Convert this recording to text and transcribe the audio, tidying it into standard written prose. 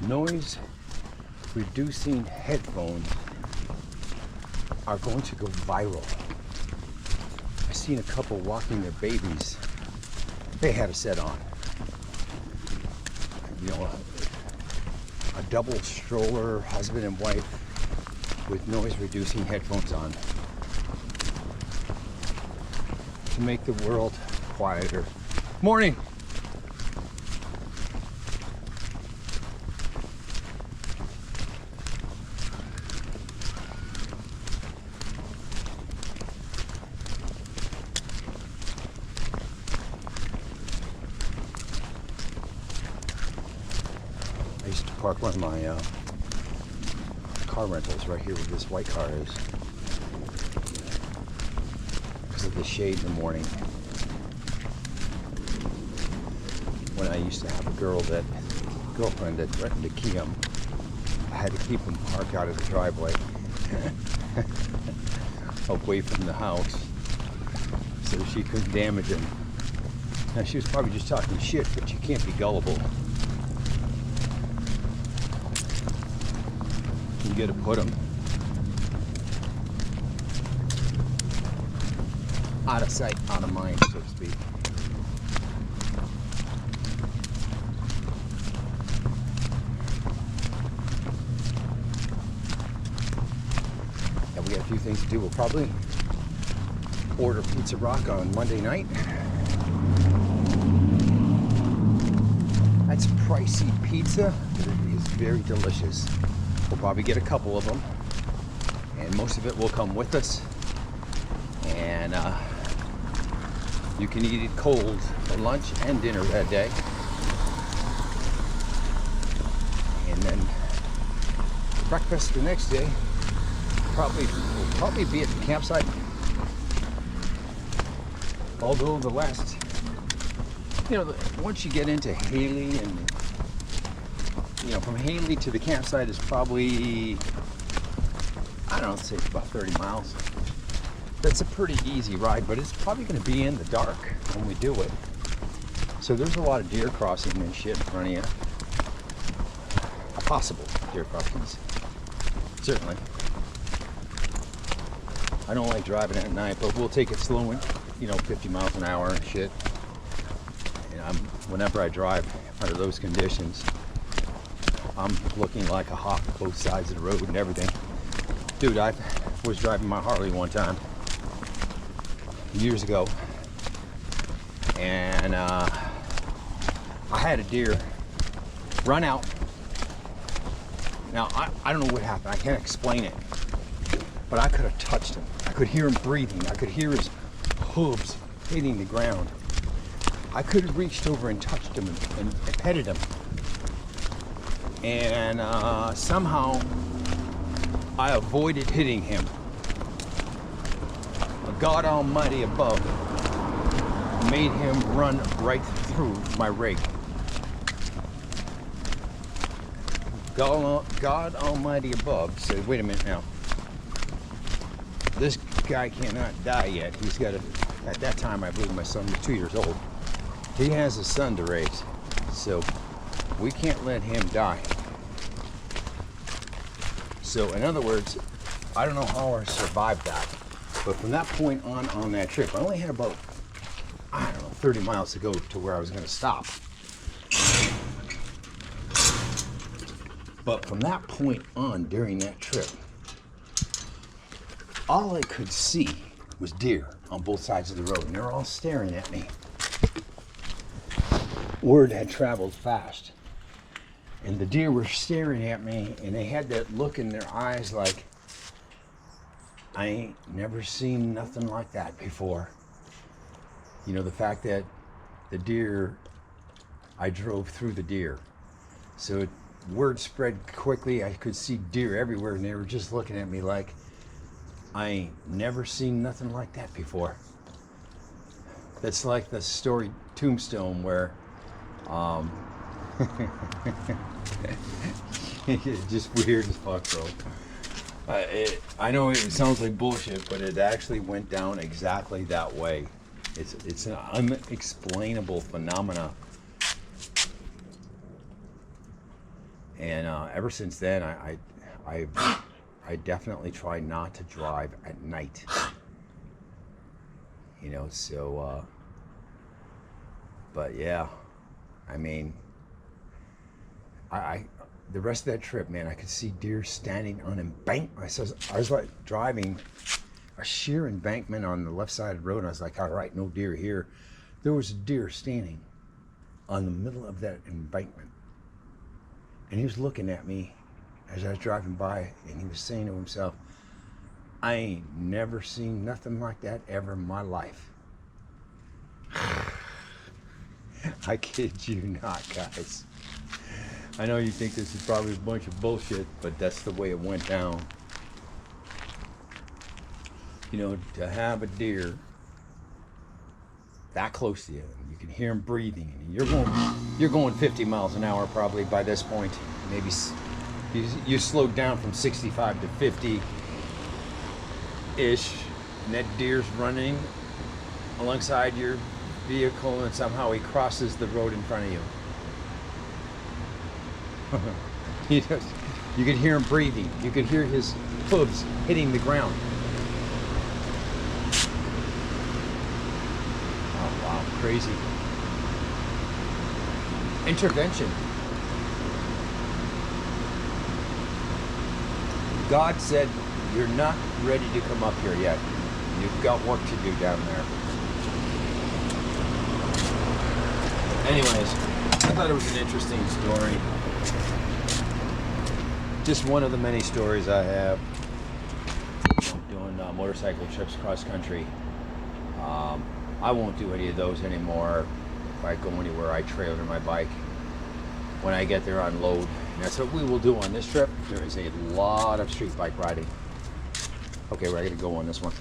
Noise reducing headphones are going to go viral. I've seen a couple walking their babies. They had a set on. You know, a double stroller, husband and wife with noise reducing headphones on to make the world quieter. Morning. I used to park one of my car rentals right here where this white car is because of the shade in the morning. When I used to have a girlfriend that threatened to key him, I had to keep him parked out of the driveway away from the house so she couldn't damage him. Now she was probably just talking shit, but you can't be gullible. You gotta put them out of sight, out of mind, so to speak. And we got a few things to do. We'll probably order Pizza Rock on Monday night. That's pricey pizza, but it is very delicious. We'll probably get a couple of them, and most of it will come with us. And you can eat it cold for lunch and dinner that day. And then breakfast the next day will probably be at the campsite. Although the last, once you get into Haley and from Haley to the campsite is probably, I don't know, say it's about 30 miles. That's a pretty easy ride, but it's probably going to be in the dark when we do it. So there's a lot of deer crossing and shit in front of you. Possible deer crossings, certainly. I don't like driving at night, but we'll take it slow and, 50 miles an hour and shit. And whenever I drive under those conditions, I'm looking like a hawk both sides of the road and everything. Dude, I was driving my Harley one time years ago, and I had a deer run out. Now, I don't know what happened. I can't explain it, but I could have touched him. I could hear him breathing. I could hear his hooves hitting the ground. I could have reached over and touched him and petted him. And somehow I avoided hitting him. God Almighty above made him run right through my rig. God Almighty above said, wait a minute now. This guy cannot die yet. He's got at that time, I believe my son was 2 years old. He has a son to raise. So we can't let him die. So in other words, I don't know how I survived that. But from that point on that trip, I only had about, 30 miles to go to where I was going to stop. But from that point on during that trip, all I could see was deer on both sides of the road. And they're all staring at me. Word had traveled fast. And the deer were staring at me, and they had that look in their eyes like, I ain't never seen nothing like that before. The fact that the deer, I drove through the deer. So word spread quickly. I could see deer everywhere, and they were just looking at me like, I ain't never seen nothing like that before. That's like the story Tombstone where, it's just weird as fuck, bro. I know it sounds like bullshit, but it actually went down exactly that way. It's an unexplainable phenomena And ever since then, I I definitely try not to drive at night. You know, so but yeah, I mean, I the rest of that trip, man, I could see deer standing on embankment. I was like driving a sheer embankment on the left side of the road, and I was like, all right, no deer here. There was a deer standing on the middle of that embankment, and he was looking at me as I was driving by, and he was saying to himself, I ain't never seen nothing like that ever in my life. I kid you not, guys. I know you think this is probably a bunch of bullshit, but that's the way it went down. You know, to have a deer that close to you, you can hear him breathing, and you're going 50 miles an hour probably by this point. Maybe you slowed down from 65 to 50 ish, and that deer's running alongside your vehicle, and somehow he crosses the road in front of you. You could hear him breathing. You could hear his hooves hitting the ground. Oh wow, crazy. Intervention. God said, you're not ready to come up here yet. You've got work to do down there. Anyways, I thought it was an interesting story. Just one of the many stories I have doing motorcycle trips cross country. I won't do any of those anymore. If I go anywhere, I trailer my bike. When I get there, unload. And that's what we will do on this trip. There is a lot of street bike riding. Okay, we're going to go on this one.